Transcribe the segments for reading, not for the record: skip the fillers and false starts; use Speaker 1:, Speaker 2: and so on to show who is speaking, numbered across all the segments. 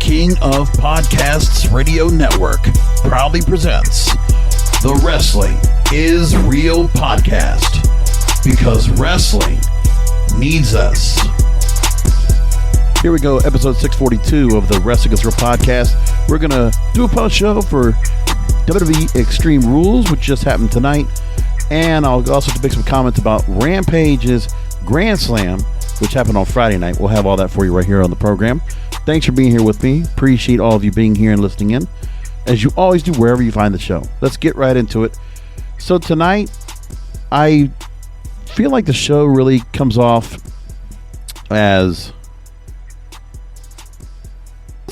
Speaker 1: King of Podcasts Radio Network proudly presents the Wrestling is Real podcast, because wrestling needs us.
Speaker 2: Here we go, episode 642 of the Wrestling is Real podcast. We're going to do a post show for WWE Extreme Rules, which just happened tonight. And I'll also make some comments about Rampage's Grand Slam, which happened on Friday night. We'll have all that for you right here on the program. Thanks for being here with me. Appreciate all of you being here and listening in, as you always do wherever you find the show. Let's get right into it. So tonight, I feel like the show really comes off as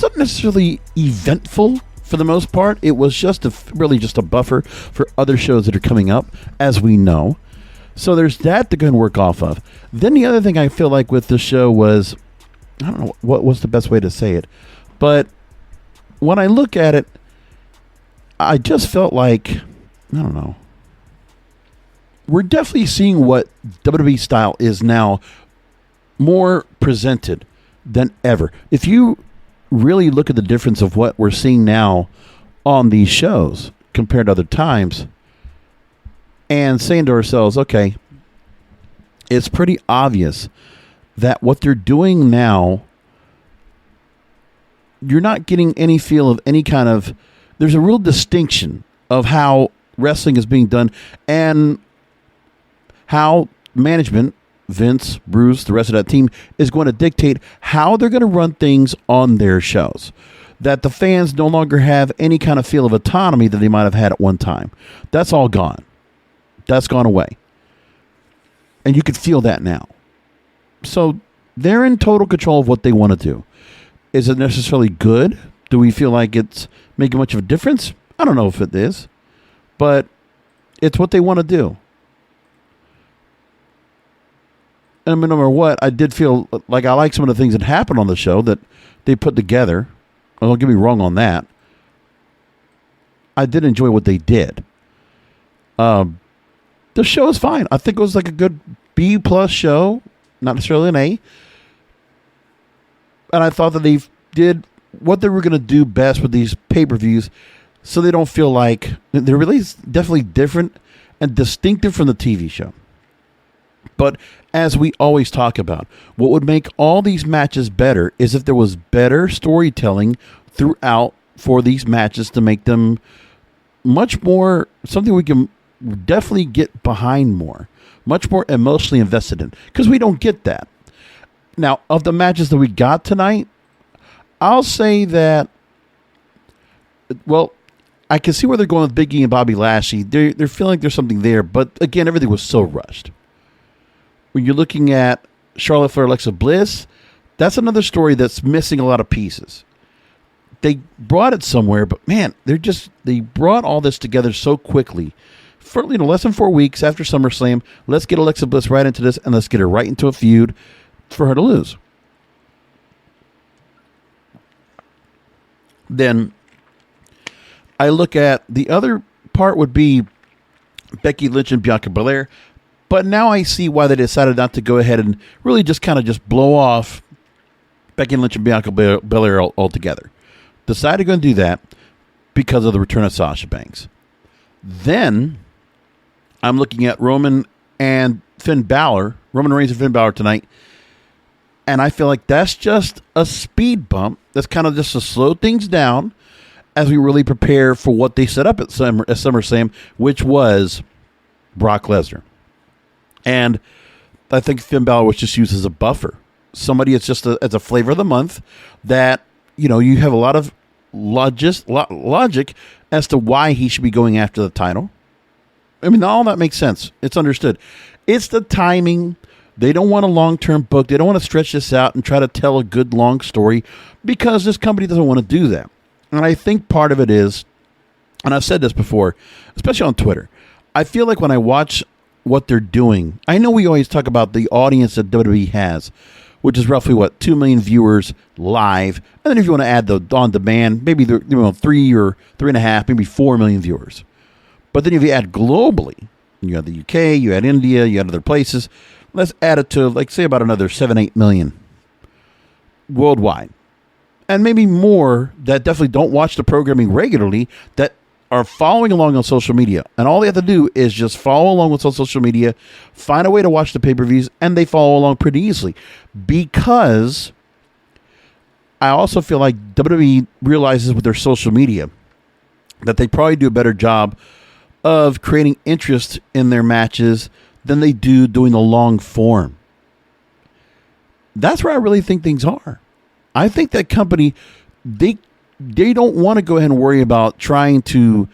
Speaker 2: not necessarily eventful for the most part. It was just really just a buffer for other shows that are coming up, as we know. So there's that to go and work off of. Then the other thing I feel like with the show was, I don't know what was the best way to say it, but when I look at it, I just felt like, I don't know, we're definitely seeing what WWE style is now more presented than ever. If you really look at the difference of what we're seeing now on these shows compared to other times, and saying to ourselves, okay, it's pretty obvious that what they're doing now, you're not getting any feel of any kind of, there's a real distinction of how wrestling is being done and how management, Vince, Bruce, the rest of that team, is going to dictate how they're going to run things on their shows. That the fans no longer have any kind of feel of autonomy that they might have had at one time. That's all gone. That's gone away. And you could feel that now. So they're in total control of what they want to do. Is it necessarily good? Do we feel like it's making much of a difference? I don't know if it is. But it's what they want to do. And I mean, no matter what, I did feel like I like some of the things that happened on the show that they put together. Don't get me wrong on that. I did enjoy what they did. The show is fine. I think it was like a good B+ show, not necessarily an A. And I thought that they did what they were going to do best with these pay-per-views, so they don't feel like they're really definitely different and distinctive from the TV show. But as we always talk about, what would make all these matches better is if there was better storytelling throughout for these matches to make them much more something we can definitely get behind more, much more emotionally invested in, because we don't get that. Now, of the matches that we got tonight, I'll say that, well, I can see where they're going with Big E and Bobby Lashley. They're feeling like there's something there, but again, everything was so rushed. When you're looking at Charlotte Flair, Alexa Bliss, that's another story that's missing a lot of pieces. They brought it somewhere, but man, they brought all this together so quickly. For less than 4 weeks after SummerSlam, let's get Alexa Bliss right into this, and let's get her right into a feud for her to lose. Then I look at the other part would be Becky Lynch and Bianca Belair. But now I see why they decided not to go ahead and really just kind of just blow off Becky Lynch and Bianca Belair altogether. Decided to go and do that because of the return of Sasha Banks. Then I'm looking at Roman Reigns and Finn Balor tonight. And I feel like that's just a speed bump. That's kind of just to slow things down as we really prepare for what they set up at SummerSlam, which was Brock Lesnar. And I think Finn Balor was just used as a buffer. Somebody it's just as a flavor of the month that, you know, you have a lot of logic as to why he should be going after the title. I mean, all that makes sense. It's understood. It's the timing. They don't want a long-term book. They don't want to stretch this out and try to tell a good long story because this company doesn't want to do that. And I think part of it is, and I've said this before, especially on Twitter, I feel like when I watch what they're doing, I know we always talk about the audience that WWE has, which is roughly 2 million viewers live, and then if you want to add the on demand, maybe 3 or 3.5, maybe 4 million viewers. But then if you add globally, you add the UK, you add India, you add other places, let's add it to, like, say about another 7-8 million worldwide. and maybe more that definitely don't watch the programming regularly that are following along on social media. And all they have to do is just follow along with social media, find a way to watch the pay-per-views, and they follow along pretty easily. Because I also feel like WWE realizes with their social media that they probably do a better job of creating interest in their matches than they do doing the long form. That's where I really think things are. I think that company, they don't want to go ahead and worry about trying to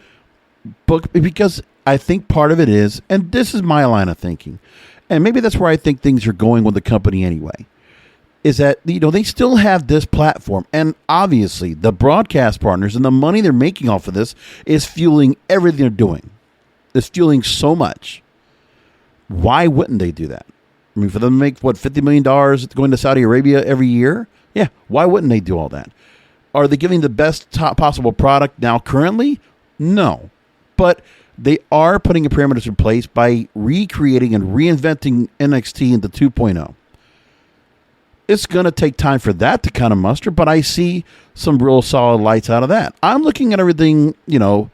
Speaker 2: book, because I think part of it is, and this is my line of thinking, and maybe that's where I think things are going with the company anyway, is that, you know, they still have this platform, and obviously the broadcast partners and the money they're making off of this is fueling everything they're doing. It's fueling so much. Why wouldn't they do that? I mean, for them to make, what, $50 million going to Saudi Arabia every year? Yeah, why wouldn't they do all that? Are they giving the best top possible product now currently? No. But they are putting parameters in place by recreating and reinventing NXT into 2.0. It's going to take time for that to kind of muster, but I see some real solid lights out of that. I'm looking at everything, you know,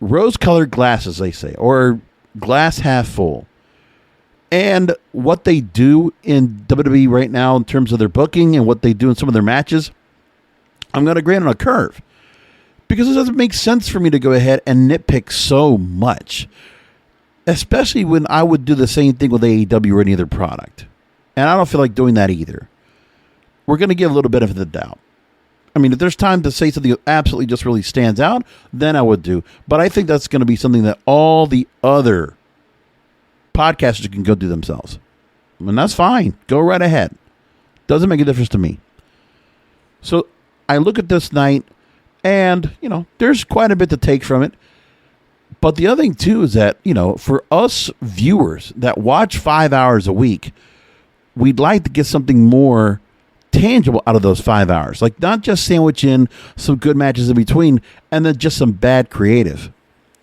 Speaker 2: rose-colored glasses, they say, or glass half full. And what they do in WWE right now in terms of their booking and what they do in some of their matches, I'm going to grade on a curve. Because it doesn't make sense for me to go ahead and nitpick so much. Especially when I would do the same thing with AEW or any other product. And I don't feel like doing that either. We're going to give a little bit of the doubt. I mean, if there's time to say something that absolutely just really stands out, then I would do. But I think that's going to be something that all the other podcasters can go do themselves. And that's fine. Go right ahead. Doesn't make a difference to me. So I look at this night, and, you know, there's quite a bit to take from it. But the other thing, too, is that, you know, for us viewers that watch 5 hours a week, we'd like to get something more tangible out of those 5 hours. Like, not just sandwich in some good matches in between and then just some bad creative.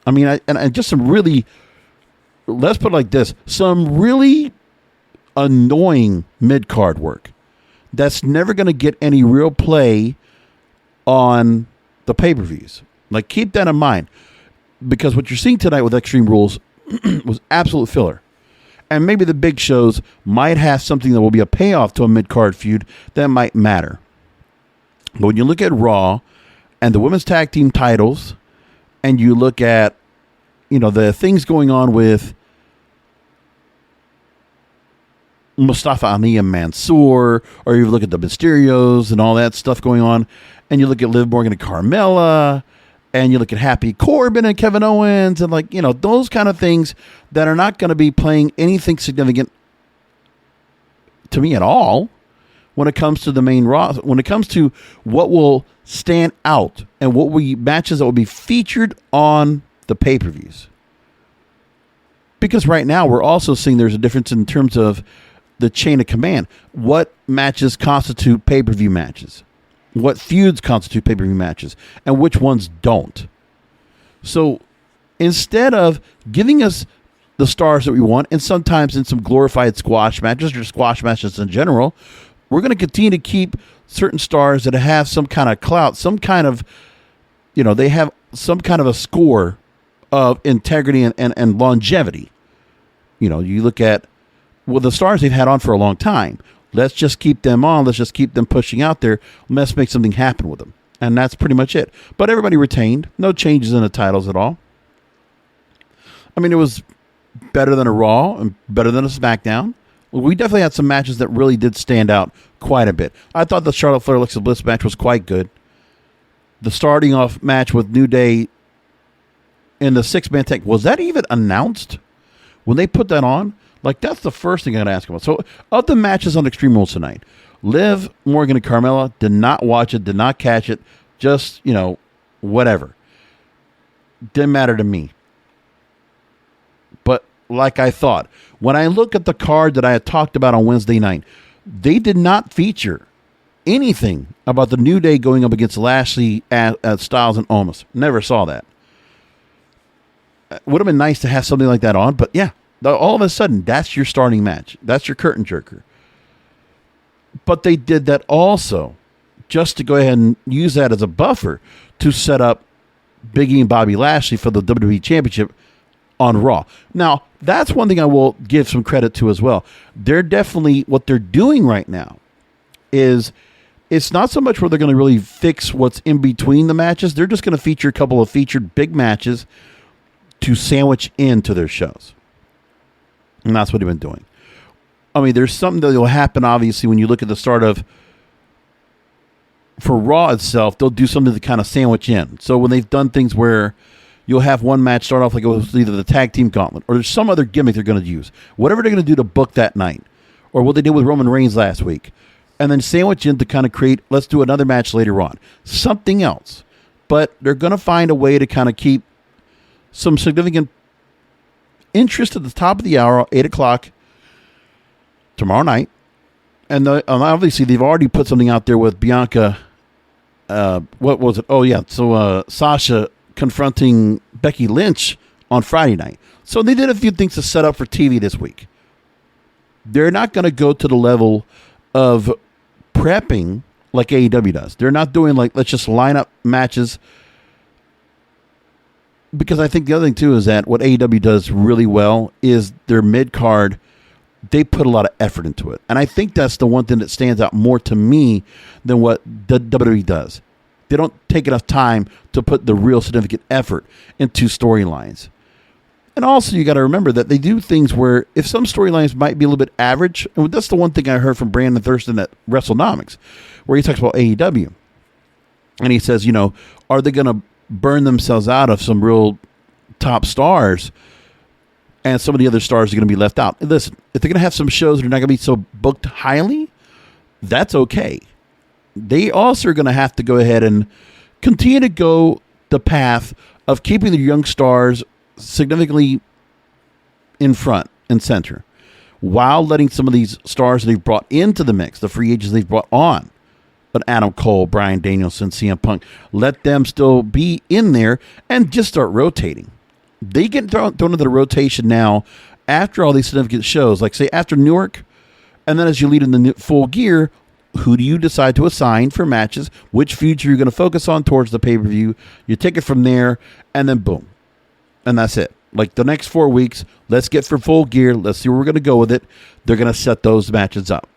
Speaker 2: I mean, and just some really, let's put it like this, some really annoying mid-card work that's never going to get any real play on the pay-per-views. Like, keep that in mind. Because what you're seeing tonight with Extreme Rules was absolute filler. And maybe the big shows might have something that will be a payoff to a mid-card feud that might matter. But when you look at Raw and the women's tag team titles, and you look at, you know, the things going on with Mustafa Ali and Mansoor, or you look at the Mysterios and all that stuff going on, and you look at Liv Morgan and Carmella, and you look at Happy Corbin and Kevin Owens, and, like, you know, those kind of things that are not going to be playing anything significant to me at all when it comes to the main roster, when it comes to what will stand out and what will be matches that will be featured on the pay-per-views. Because right now we're also seeing there's a difference in terms of the chain of command. What matches constitute pay-per-view matches? What feuds constitute pay-per-view matches, and which ones don't. So instead of giving us the stars that we want, and sometimes in some glorified squash matches or squash matches in general, we're going to continue to keep certain stars that have some kind of clout, some kind of, you know, they have some kind of a score of integrity and longevity. You know, you look at, well, the stars they've had on for a long time. Let's just keep them on. Let's just keep them pushing out there. Let's make something happen with them. And that's pretty much it. But everybody retained. No changes in the titles at all. I mean, it was better than a Raw and better than a SmackDown. We definitely had some matches that really did stand out quite a bit. I thought the Charlotte Flair Alexa Bliss match was quite good. The starting off match with New Day in the 6-man tag, was that even announced when they put that on? Like, that's the first thing I'm going to ask about. So, of the matches on Extreme Rules tonight, Liv Morgan and Carmella, did not watch it, did not catch it, just, you know, whatever. Didn't matter to me. But like I thought, when I look at the card that I had talked about on Wednesday night, they did not feature anything about the New Day going up against Lashley at Styles and Omos. Never saw that. Would have been nice to have something like that on, but yeah. All of a sudden, that's your starting match. That's your curtain jerker. But they did that also just to go ahead and use that as a buffer to set up Big E and Bobby Lashley for the WWE Championship on Raw. Now, that's one thing I will give some credit to as well. They're definitely, what they're doing right now is, it's not so much where they're going to really fix what's in between the matches. They're just going to feature a couple of featured big matches to sandwich into their shows. And that's what they've been doing. I mean, there's something that will happen, obviously, when you look at the start of, for Raw itself, they'll do something to kind of sandwich in. So when they've done things where you'll have one match start off like it was either the tag team gauntlet or there's some other gimmick they're going to use. Whatever they're going to do to book that night. Or what they did with Roman Reigns last week. And then sandwich in to kind of create, let's do another match later on. Something else. But they're going to find a way to kind of keep some significant interest at the top of the hour, 8 o'clock tomorrow night. And obviously they've already put something out there with Bianca. What was it? Oh, yeah. So Sasha confronting Becky Lynch on Friday night. So they did a few things to set up for TV this week. They're not going to go to the level of prepping like AEW does. They're not doing like, let's just line up matches. Because I think the other thing, too, is that what AEW does really well is their mid-card, they put a lot of effort into it. And I think that's the one thing that stands out more to me than what the WWE does. They don't take enough time to put the real significant effort into storylines. And also, you got to remember that they do things where if some storylines might be a little bit average, and that's the one thing I heard from Brandon Thurston at WrestleNomics, where he talks about AEW. And he says, are they going to burn themselves out of some real top stars, and some of the other stars are going to be left out? Listen, if they're going to have some shows that are not going to be so booked highly, that's okay. They also are going to have to go ahead and continue to go the path of keeping the young stars significantly in front and center, while letting some of these stars they've brought into the mix, the free agents they've brought on, but Adam Cole, Bryan Danielson, CM Punk, let them still be in there and just start rotating. They get thrown into the rotation now after all these significant shows, like say after Newark, and then as you lead in the Full Gear, who do you decide to assign for matches? Which feuds you're going to focus on towards the pay-per-view? You take it from there, and then boom. And that's it. Like the next 4 weeks, let's get for Full Gear. Let's see where we're going to go with it. They're going to set those matches up.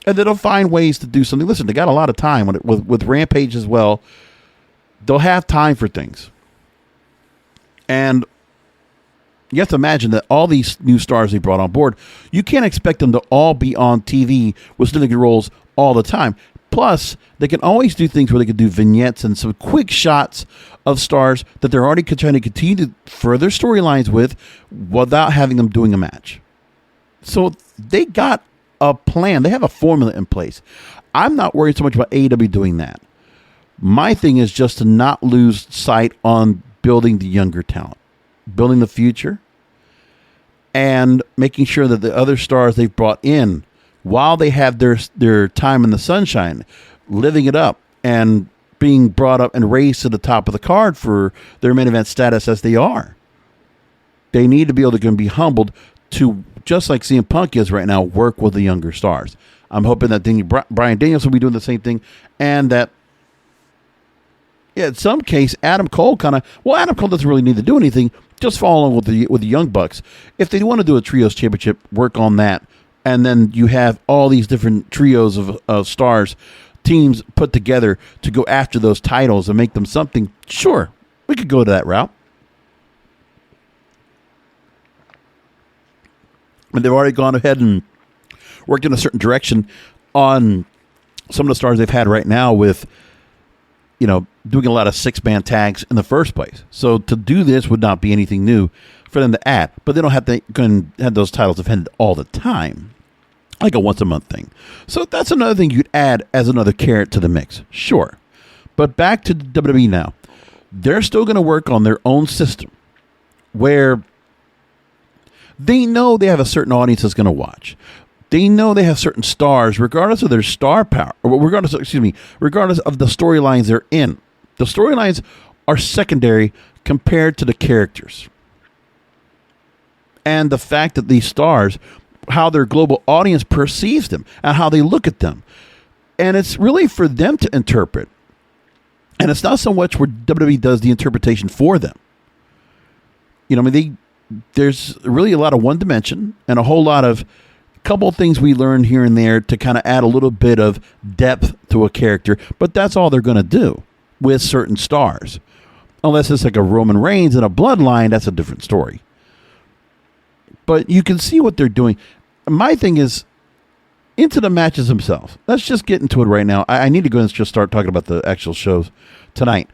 Speaker 2: And then they'll find ways to do something. Listen, they got a lot of time with Rampage as well. They'll have time for things. And you have to imagine that all these new stars they brought on board, you can't expect them to all be on TV with significant roles all the time. Plus, they can always do things where they can do vignettes and some quick shots of stars that they're already trying to continue to further storylines with without having them doing a match. So they got a plan. They have a formula in place. I'm not worried so much about AEW doing that. My thing is just to not lose sight on building the younger talent, building the future, and making sure that the other stars they've brought in, while they have their time in the sunshine, living it up and being brought up and raised to the top of the card for their main event status as they are. They need to be able to be humbled to, just like CM Punk is right now, work with the younger stars. I'm hoping that Bryan Danielson will be doing the same thing, and that in some case, Adam Cole Adam Cole doesn't really need to do anything. Just follow along with the Young Bucks. If they want to do a trios championship, work on that. And then you have all these different trios of stars, teams put together to go after those titles and make them something. Sure, we could go to that route. And they've already gone ahead and worked in a certain direction on some of the stars they've had right now with, doing a lot of 6-man tags in the first place. So to do this would not be anything new for them to add. But they don't have to have those titles defended all the time, like a once-a-month thing. So that's another thing you'd add as another carrot to the mix. Sure. But back to WWE now. They're still going to work on their own system where they know they have a certain audience that's going to watch. They know they have certain stars, regardless of their star power, or regardless of the storylines they're in. The storylines are secondary compared to the characters. And the fact that these stars, how their global audience perceives them and how they look at them. And it's really for them to interpret. And it's not so much where WWE does the interpretation for them. You know, I mean, there's really a lot of one dimension and a whole lot of couple of things we learn here and there to kind of add a little bit of depth to a character. But that's all they're going to do with certain stars. Unless it's like a Roman Reigns and a bloodline, that's a different story. But you can see what they're doing. My thing is, into the matches themselves. Let's just get into it right now. I need to go and just start talking about the actual shows tonight.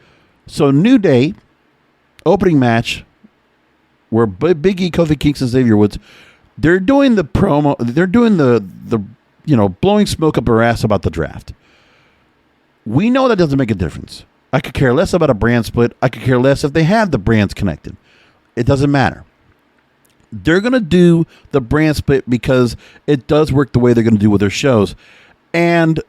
Speaker 2: So New Day, opening match, where Big E, Kofi, Kingston, Xavier Woods, they're doing the promo. They're doing the blowing smoke up our ass about the draft. We know that doesn't make a difference. I could care less about a brand split. I could care less if they have the brands connected. It doesn't matter. They're going to do the brand split because it does work the way they're going to do with their shows. And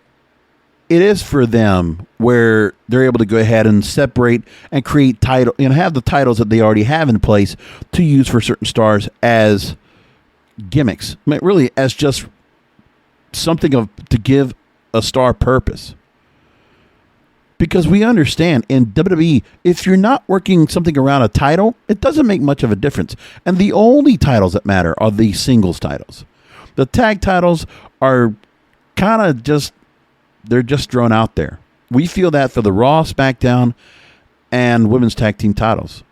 Speaker 2: it is for them where they're able to go ahead and separate and create title and have the titles that they already have in place to use for certain stars as gimmicks. I mean, really as just something to give a star purpose. Because we understand in WWE, if you're not working something around a title, it doesn't make much of a difference. And the only titles that matter are the singles titles. The tag titles are kind of just, they're just thrown out there. We feel that for the Raw, SmackDown, and women's tag team titles.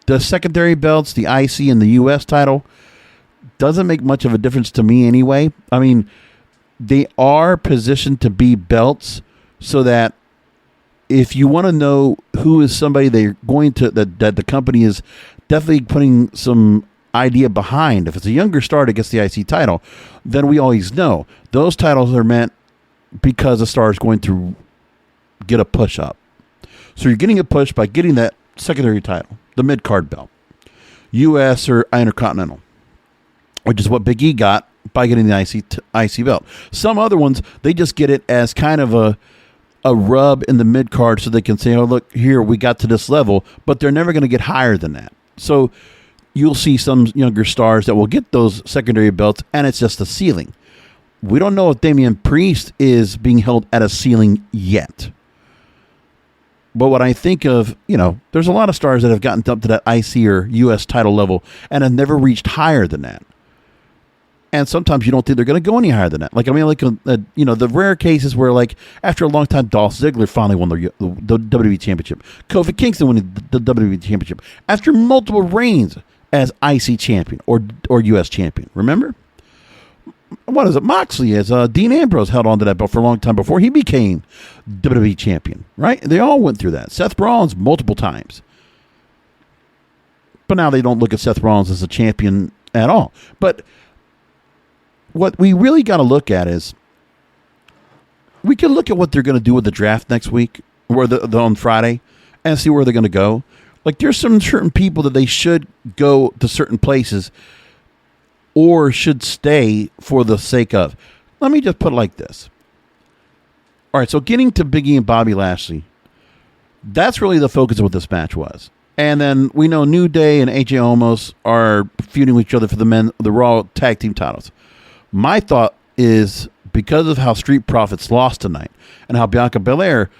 Speaker 2: The secondary belts, the IC and the US title, doesn't make much of a difference to me anyway. I mean, they are positioned to be belts so that if you want to know who is somebody they're going to, that the company is definitely putting some idea behind, if it's a younger star that gets the IC title, then we always know those titles are meant because a star is going to get a push up. So you're getting a push by getting that secondary title, the mid-card belt, US or Intercontinental, which is what Big E got by getting the IC belt. Some other ones, they just get it as kind of a rub in the mid-card so they can say, oh, look, here, we got to this level, but they're never going to get higher than that. So you'll see some younger stars that will get those secondary belts, and it's just a ceiling. We don't know if Damian Priest is being held at a ceiling yet. But what I think of, there's a lot of stars that have gotten up to that IC or US title level and have never reached higher than that. And sometimes you don't think they're going to go any higher than that. The rare cases where, like, after a long time, Dolph Ziggler finally won the WWE Championship. Kofi Kingston won the WWE Championship after multiple reigns as IC champion or US champion. Remember? What is it? Moxley as Dean Ambrose held on to that belt for a long time before he became WWE champion, right? They all went through that. Seth Rollins multiple times. But now they don't look at Seth Rollins as a champion at all. But what we really got to look at is we can look at what they're going to do with the draft next week or on Friday and see where they're going to go. Like, there's some certain people that they should go to certain places or should stay for the sake of. Let me just put it like this. All right, so getting to Big E and Bobby Lashley, that's really the focus of what this match was. And then we know New Day and AJ Omos are feuding with each other for the Raw tag team titles. My thought is, because of how Street Profits lost tonight and how Bianca Belair,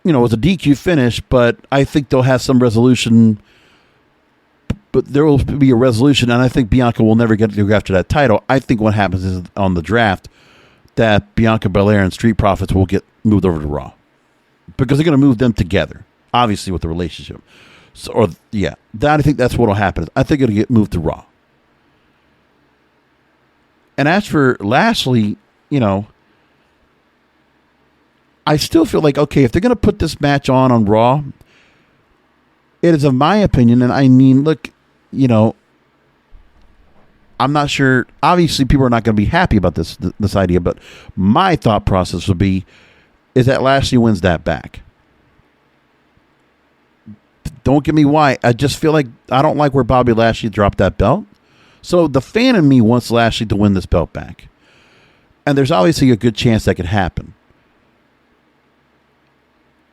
Speaker 2: was a DQ finish, but I think they'll have some resolution. But there will be a resolution, and I think Bianca will never get to go after that title. I think what happens is on the draft that Bianca Belair and Street Profits will get moved over to Raw because they're going to move them together, obviously, with the relationship. I think that's what will happen. I think it'll get moved to Raw. And as for Lashley, I still feel like, okay, if they're going to put this match on Raw, it is, of my opinion, and I mean, look, I'm not sure. Obviously, people are not going to be happy about this idea, but my thought process would be is that Lashley wins that back. Don't get me why. I just feel like I don't like where Bobby Lashley dropped that belt. So the fan in me wants Lashley to win this belt back. And there's obviously a good chance that could happen.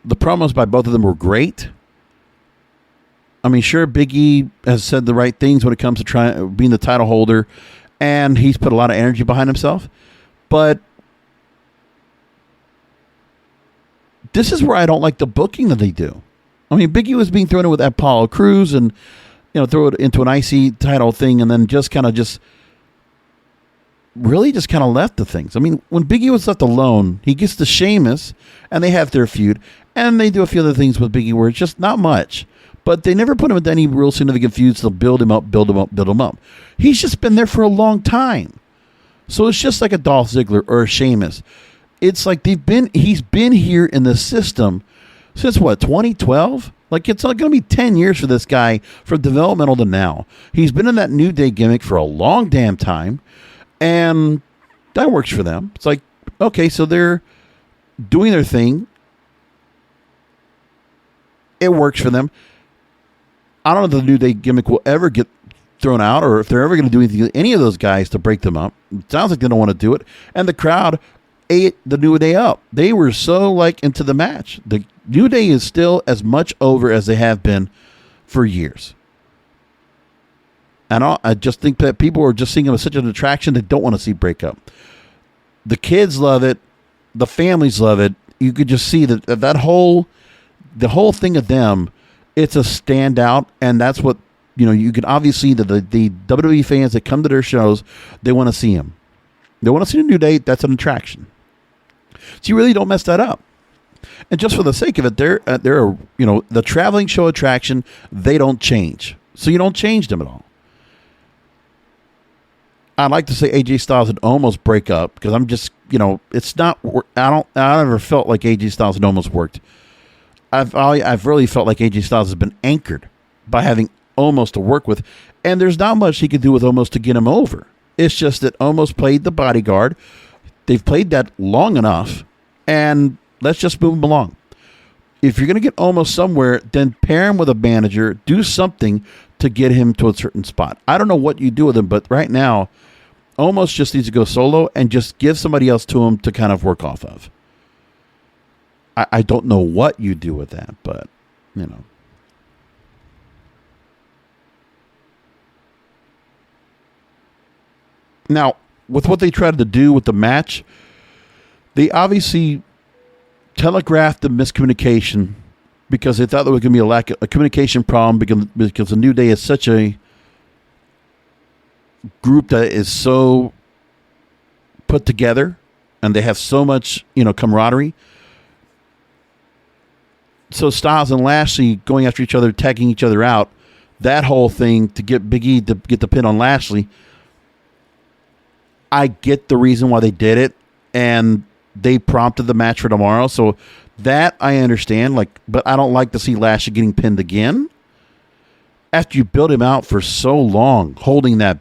Speaker 2: The promos by both of them were great. I mean, sure, Big E has said the right things when it comes to being the title holder, and he's put a lot of energy behind himself. But this is where I don't like the booking that they do. I mean, Big E was being thrown in with Apollo Crews and, throw it into an IC title thing and then just kind of left the things. I mean, when Big E was left alone, he gets to Sheamus and they have their feud and they do a few other things with Big E where it's just not much. But they never put him into any real significant feuds to build him up. He's just been there for a long time. So it's just like a Dolph Ziggler or a Sheamus. It's like he's been here in the system since 2012? Like, it's not going to be 10 years for this guy from developmental to now. He's been in that New Day gimmick for a long damn time, and that works for them. It's like, okay, so they're doing their thing. It works for them. I don't know if the New Day gimmick will ever get thrown out or if they're ever going to do anything with any of those guys to break them up. It sounds like they don't want to do it. And the crowd ate the New Day up. They were so into the match. The New Day is still as much over as they have been for years. And I just think that people are just seeing them as such an attraction they don't want to see break up. The kids love it. The families love it. You could just see that the whole thing of them, it's a standout, and that's what, you can obviously see that the WWE fans that come to their shows, they want to see him. They want to see the New Day. That's an attraction. So you really don't mess that up. And just for the sake of it, they're the traveling show attraction. They don't change, so you don't change them at all. I'd like to say AJ Styles and Omos break up because I'm just it's not. I never felt like AJ Styles and Omos worked. I've really felt like AJ Styles has been anchored by having Omos to work with, and there's not much he could do with Omos to get him over. It's just that Omos played the bodyguard. They've played that long enough, and let's just move him along. If you're going to get Omos somewhere, then pair him with a manager, do something to get him to a certain spot. I don't know what you do with him, but right now, Omos just needs to go solo and just give somebody else to him to kind of work off of. I don't know what you do with that, but, Now, with what they tried to do with the match, they obviously telegraphed the miscommunication because they thought there was going to be a communication problem because the New Day is such a group that is so put together and they have so much, camaraderie. So Styles and Lashley going after each other, tagging each other out, that whole thing to get Big E to get the pin on Lashley, I get the reason why they did it, and they prompted the match for tomorrow. So that I understand, but I don't like to see Lashley getting pinned again. After you build him out for so long, holding that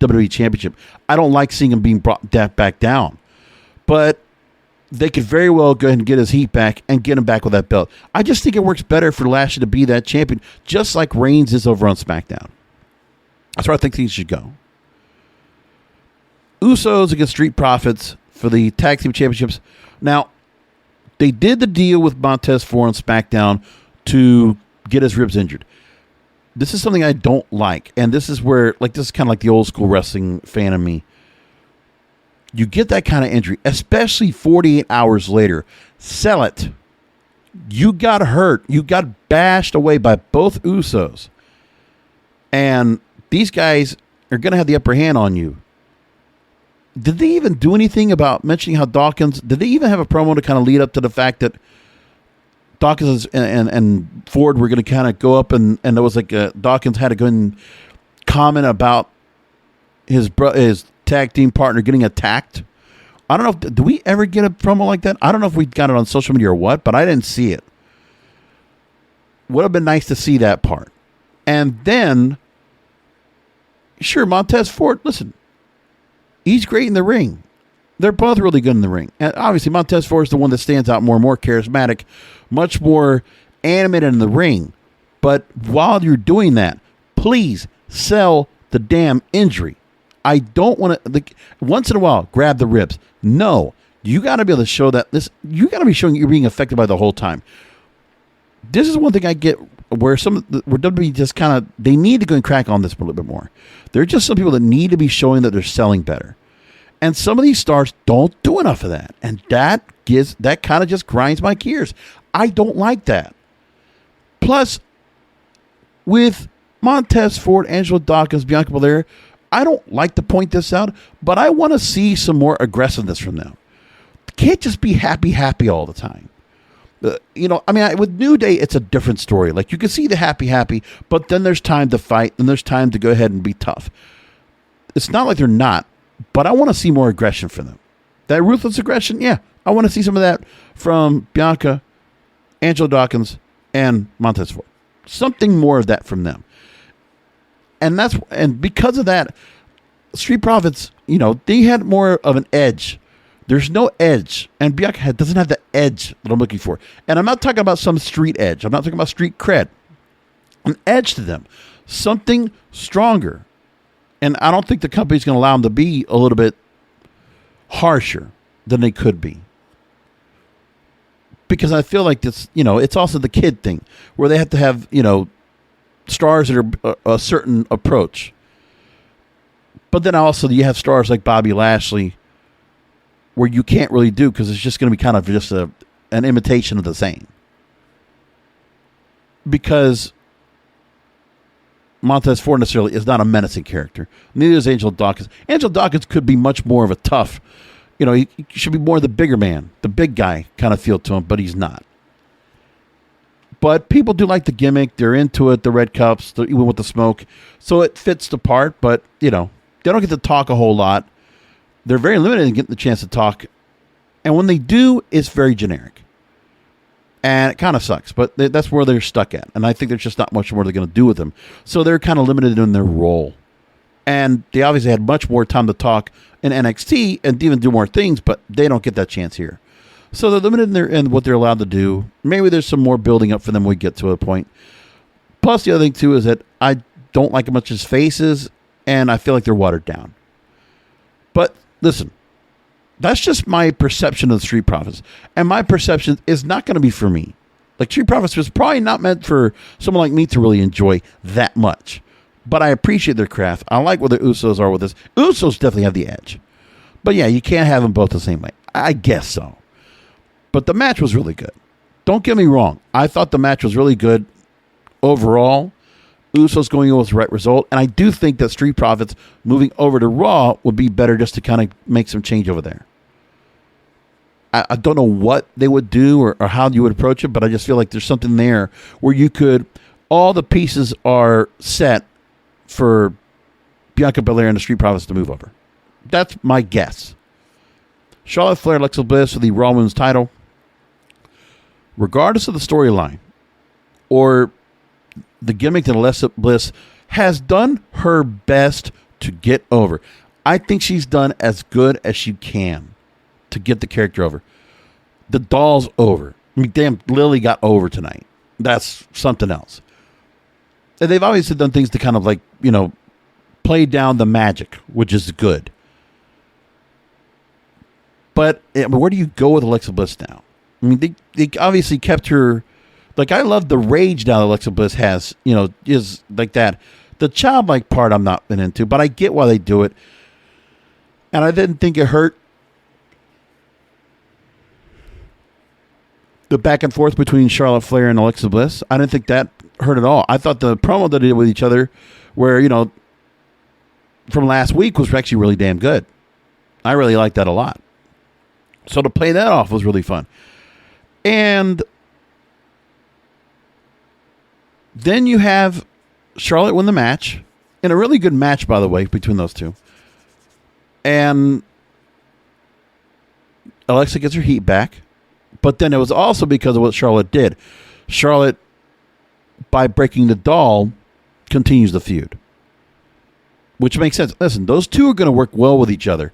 Speaker 2: WWE Championship, I don't like seeing him being brought back down. But they could very well go ahead and get his heat back and get him back with that belt. I just think it works better for Lashley to be that champion, just like Reigns is over on SmackDown. That's where I think things should go. Usos against Street Profits for the Tag Team Championships. Now, they did the deal with Montez Ford on SmackDown to get his ribs injured. This is something I don't like, and this is where, this is kind of like the old school wrestling fan of me. You get that kind of injury, especially 48 hours later. Sell it. You got hurt. You got bashed away by both Usos. And these guys are going to have the upper hand on you. Did they even do anything about mentioning how Dawkins... Did they even have a promo to kind of lead up to the fact that Dawkins and Ford were going to kind of go up and there was Dawkins had to go and comment about his tag team partner getting attacked? I don't know. Do we ever get a promo like that? I don't know if we got it on social media or what, but I didn't see it. Would have been nice to see that part. And then, sure, Montez Ford, listen, he's great in the ring. They're both really good in the ring. And obviously, Montez Ford is the one that stands out more and more charismatic, much more animated in the ring. But while you're doing that, please sell the damn injury. I don't want to, once in a while, grab the ribs. No, you got to be able to show that you got to be showing you're being affected by the whole time. This is one thing I get where WWE just kind of, they need to go and crack on this a little bit more. There are just some people that need to be showing that they're selling better. And some of these stars don't do enough of that. And that kind of just grinds my gears. I don't like that. Plus, with Montez, Ford, Angelo, Dawkins, Bianca, Belair, I don't like to point this out, but I want to see some more aggressiveness from them. Can't just be happy all the time. With New Day, it's a different story. Like, you can see the happy, but then there's time to fight, and there's time to go ahead and be tough. It's not like they're not, but I want to see more aggression from them. That ruthless aggression, yeah, I want to see some of that from Bianca, Angelo Dawkins, and Montez Ford. Something more of that from them. And because of that, Street Profits, they had more of an edge. There's no edge. And Bianca doesn't have the edge that I'm looking for. And I'm not talking about some street edge. I'm not talking about street cred. An edge to them. Something stronger. And I don't think the company's going to allow them to be a little bit harsher than they could be. Because I feel like this, it's also the kid thing where they have to have, stars that are a certain approach. But then also you have stars like Bobby Lashley where you can't really do because it's just going to be kind of just an imitation of the same. Because Montez Ford necessarily is not a menacing character. Neither is Angelo Dawkins. Angelo Dawkins could be much more of a tough, he should be more the bigger man, the big guy kind of feel to him, but he's not. But people do like the gimmick. They're into it, the red cups, even with the smoke. So it fits the part, but, they don't get to talk a whole lot. They're very limited in getting the chance to talk. And when they do, it's very generic. And it kind of sucks, but that's where they're stuck at. And I think there's just not much more they're going to do with them. So they're kind of limited in their role. And they obviously had much more time to talk in NXT and even do more things, but they don't get that chance here. So they're limited in what they're allowed to do. Maybe there's some more building up for them when we get to a point. Plus, the other thing, too, is that I don't like much his faces, and I feel like they're watered down. But listen, that's just my perception of the Street Profits. And my perception is not going to be for me. Like, Street Profits was probably not meant for someone like me to really enjoy that much. But I appreciate their craft. I like where the Usos are with this. Usos definitely have the edge. But yeah, you can't have them both the same way. I guess so. But the match was really good. Don't get me wrong. I thought the match was really good overall. Usos going over with the right result. And I do think that Street Profits moving over to Raw would be better just to kind of make some change over there. I don't know what they would do or how you would approach it, but I just feel like there's something there where you could, all the pieces are set for Bianca Belair and the Street Profits to move over. That's my guess. Charlotte Flair, Alexa Bliss for the Raw Women's title. Regardless of the storyline or the gimmick that Alexa Bliss has done her best to get over. I think she's done as good as she can to get the character over. The doll's over. I mean, damn, Lily got over tonight. That's something else. And they've obviously done things to kind of play down the magic, which is good. But where do you go with Alexa Bliss now? I mean, they obviously kept her. Like, I love the rage now that Alexa Bliss has, is like that. The childlike part I'm not been into, but I get why they do it. And I didn't think it hurt the back and forth between Charlotte Flair and Alexa Bliss. I didn't think that hurt at all. I thought the promo that they did with each other, where, from last week was actually really damn good. I really liked that a lot. So to play that off was really fun. And then you have Charlotte win the match, in a really good match, by the way, between those two. And Alexa gets her heat back. But then it was also because of what Charlotte did. Charlotte, by breaking the doll, continues the feud. Which makes sense. Listen, those two are going to work well with each other.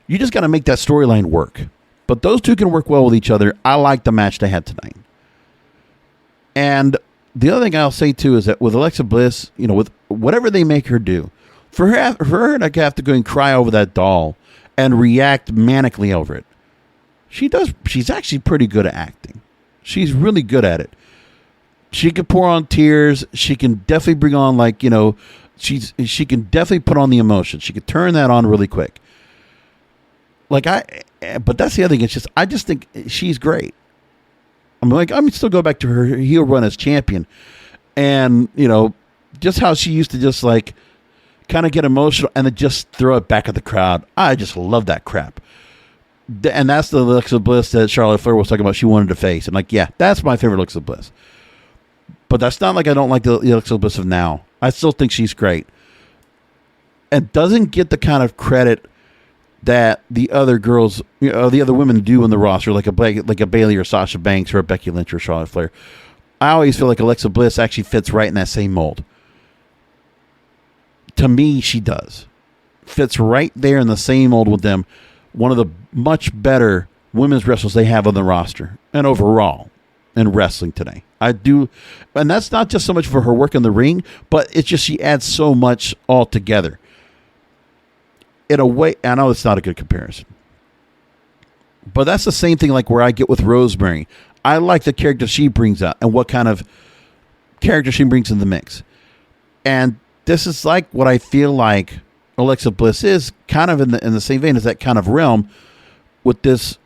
Speaker 2: You just got to make that storyline work. But those two can work well with each other. I like the match they had tonight. And the other thing I'll say, too, is that with Alexa Bliss, with whatever they make her do, for her to have to go and cry over that doll and react manically over it, she's actually pretty good at acting. She's really good at it. She can pour on tears. She can definitely bring on, she can definitely put on the emotion. She can turn that on really quick. But that's the other thing. It's just, I just think she's great. I'm still go back to her heel run as champion, and just how she used to just like kind of get emotional and then just throw it back at the crowd. I just love that crap. And that's the Alexa Bliss that Charlotte Flair was talking about. She wanted to face, and like, yeah, that's my favorite Alexa Bliss. But that's not like I don't like the Alexa Bliss of now. I still think she's great, and doesn't get the kind of credit that the other girls, the other women do in the roster, like a Bayley or Sasha Banks or a Becky Lynch or Charlotte Flair. I always feel like Alexa Bliss actually fits right in that same mold. To me, she does. Fits right there in the same mold with them. One of the much better women's wrestlers they have on the roster and overall in wrestling today. I do, and that's not just so much for her work in the ring, but it's just she adds so much all together. In a way, I know it's not a good comparison, but that's the same thing like where I get with Rosemary. I like the character she brings out and what kind of character she brings in the mix. And this is like what I feel like Alexa Bliss is, kind of in the same vein as that kind of realm with this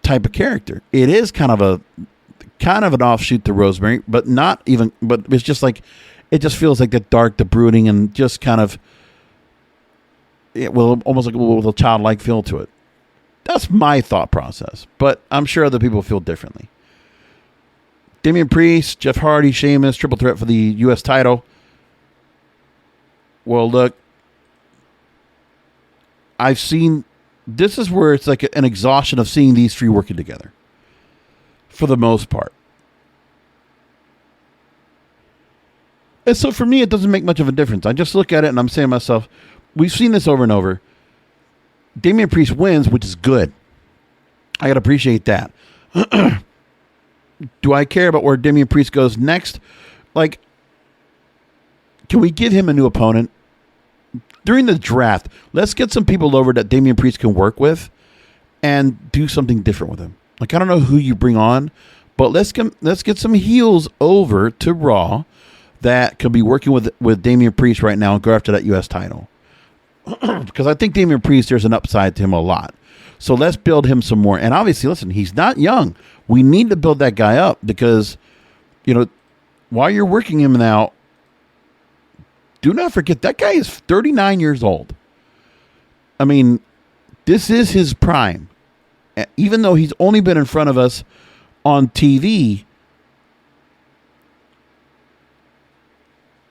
Speaker 2: type of character. It is kind of an offshoot to Rosemary, but it's just like, it just feels like the dark, the brooding, and just kind of, almost like with a childlike feel to it. That's my thought process, but I'm sure other people feel differently. Damian Priest, Jeff Hardy, Sheamus, triple threat for the U.S. title. Well, look, I've seen, this is where it's like an exhaustion of seeing these three working together, for the most part. And so for me, it doesn't make much of a difference. I just look at it and I'm saying to myself, we've seen this over and over. Damian Priest wins, which is good. I got to appreciate that. Do I care about where Damian Priest goes next? Like, can we give him a new opponent? During the draft, let's get some people over that Damian Priest can work with and do something different with him. Like, I don't know who you bring on, but let's get some heels over to Raw that can be working with Damian Priest right now and go after that U.S. title. Because I think Damian Priest, there's an upside to him a lot. So let's build him some more. And obviously, listen, he's not young. We need to build that guy up because, while you're working him now, do not forget that guy is 39 years old. I mean, this is his prime. Even though he's only been in front of us on TV.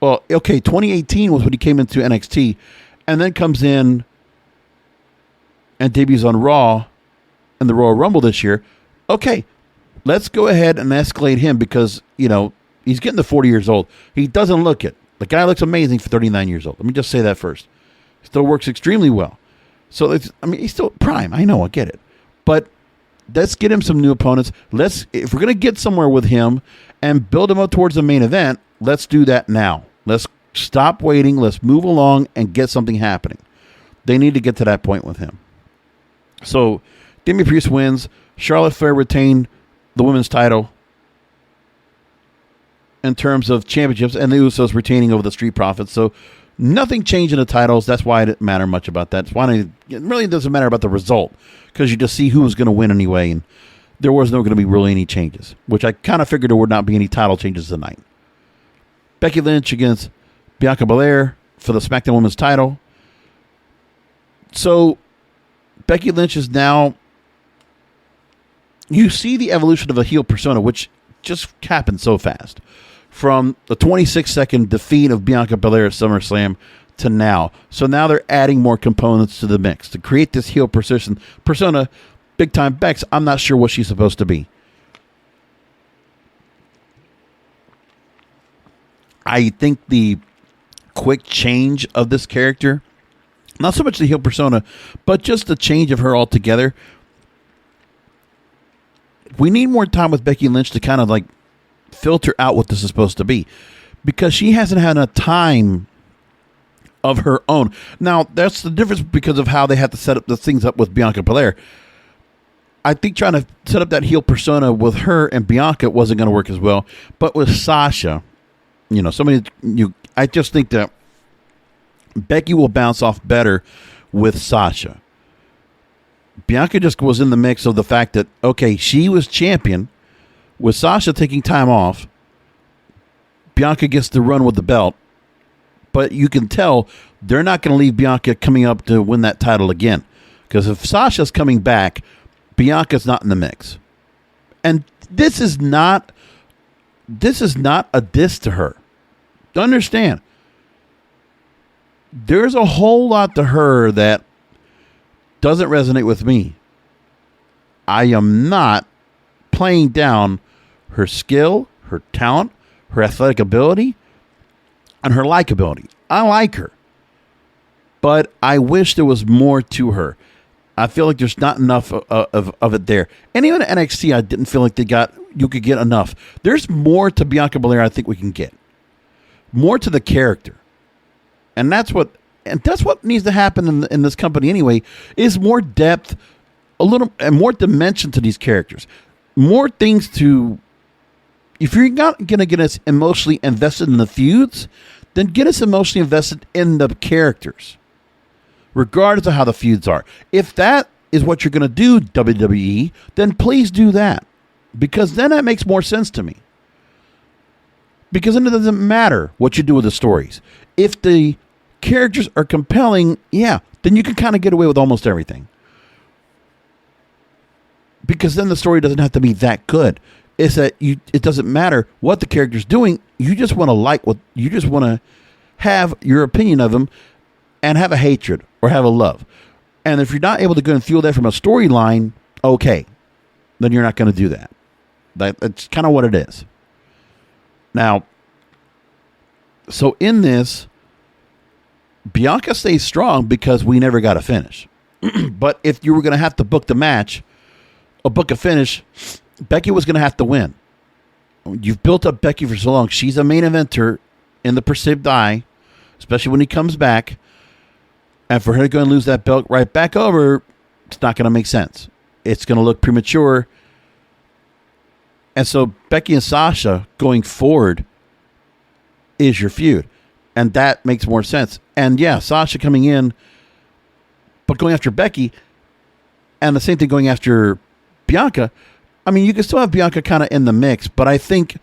Speaker 2: Well, okay, 2018 was when he came into NXT. And then comes in and debuts on Raw and the Royal Rumble this year. Okay, let's go ahead and escalate him because, he's getting to 40 years old. He doesn't look it. The guy looks amazing for 39 years old. Let me just say that first. Still works extremely well. So, he's still prime. I know, I get it. But let's get him some new opponents. If we're going to get somewhere with him and build him up towards the main event, let's do that now. Let's stop waiting. Let's move along and get something happening. They need to get to that point with him. So, Damian Priest wins. Charlotte Flair retained the women's title in terms of championships, and the Usos retaining over the Street Profits. So, nothing changed in the titles. That's why it didn't matter much about that. It really doesn't matter about the result because you just see who was going to win anyway, and there was no going to be really any changes, which I kind of figured there would not be any title changes tonight. Becky Lynch against Bianca Belair for the SmackDown Women's title. So, Becky Lynch is now, you see the evolution of a heel persona, which just happened so fast. From the 26-second defeat of Bianca Belair at SummerSlam to now. So now they're adding more components to the mix to create this heel persona. Big time Bex, I'm not sure what she's supposed to be. I think the quick change of this character, not so much the heel persona, but just the change of her altogether. We need more time with Becky Lynch to kind of like filter out what this is supposed to be, because she hasn't had enough time of her own. Now, that's the difference because of how they had to set up the things up with Bianca Belair. I think trying to set up that heel persona with her and Bianca wasn't going to work as well. But with Sasha, I just think that Becky will bounce off better with Sasha. Bianca just was in the mix of the fact that, okay, she was champion with Sasha taking time off. Bianca gets to run with the belt, but you can tell they're not going to leave Bianca coming up to win that title again. Because if Sasha's coming back, Bianca's not in the mix. And this is not a diss to her. Understand. There's a whole lot to her that doesn't resonate with me. I am not playing down her skill, her talent, her athletic ability, and her likability. I like her. But I wish there was more to her. I feel like there's not enough of it there. And even at NXT, I didn't feel like you could get enough. There's more to Bianca Belair I think we can get. More to the character. And that's what needs to happen in this company anyway, is more depth, a little and more dimension to these characters. More things to, if you're not going to get us emotionally invested in the feuds, then get us emotionally invested in the characters, regardless of how the feuds are. If that is what you're going to do, WWE, then please do that, because then that makes more sense to me. Because then it doesn't matter what you do with the stories. If the characters are compelling, yeah, then you can kind of get away with almost everything. Because then the story doesn't have to be that good. It's that it doesn't matter what the character's doing. You just want to have your opinion of them and have a hatred or have a love. And if you're not able to go and fuel that from a storyline, okay, then you're not going to do that. That's kind of what it is. Now, so in this, Bianca stays strong because we never got a finish. But if you were going to have to book the match, or book a finish, Becky was going to have to win. You've built up Becky for so long. She's a main eventer in the perceived eye, especially when he comes back. And for her to go and lose that belt right back over, it's not going to make sense. It's going to look premature. And so Becky and Sasha going forward is your feud. And that makes more sense. And yeah, Sasha coming in, but going after Becky, and the same thing going after Bianca. I mean, you can still have Bianca kind of in the mix, but I think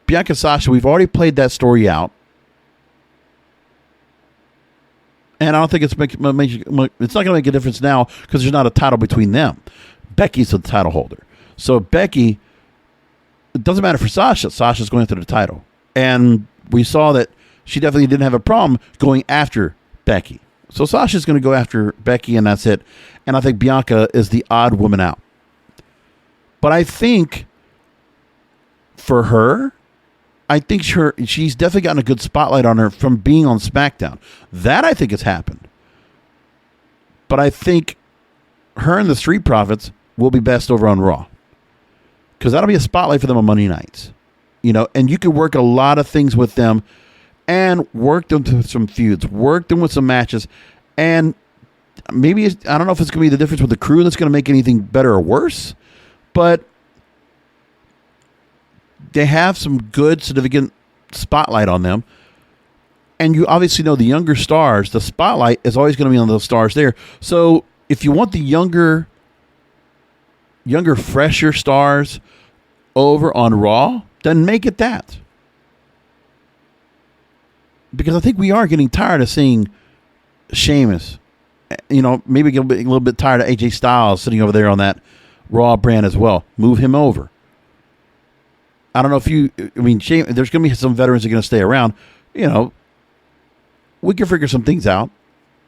Speaker 2: Bianca Sasha, we've already played that story out. And I don't think it's not going to make a difference now because there's not a title between them. Becky's the title holder. So Becky, it doesn't matter for Sasha. Sasha's going after the title. And we saw that she definitely didn't have a problem going after Becky. So Sasha's going to go after Becky, and that's it. And I think Bianca is the odd woman out. But I think for her, I think she's definitely gotten a good spotlight on her from being on SmackDown. That I think has happened. But I think her and the Street Profits will be best over on Raw. Because that'll be a spotlight for them on Monday nights. And you can work a lot of things with them and work them to some feuds, work them with some matches. And maybe, I don't know if it's going to be the difference with the crew that's going to make anything better or worse, but they have some good, significant spotlight on them. And you obviously know the younger stars, the spotlight is always going to be on those stars there. So if you want the younger, fresher stars over on Raw, then make it that. Because I think we are getting tired of seeing Sheamus. Maybe get a little bit tired of AJ Styles sitting over there on that Raw brand as well. Move him over. I don't know if there's going to be some veterans that are going to stay around. We can figure some things out.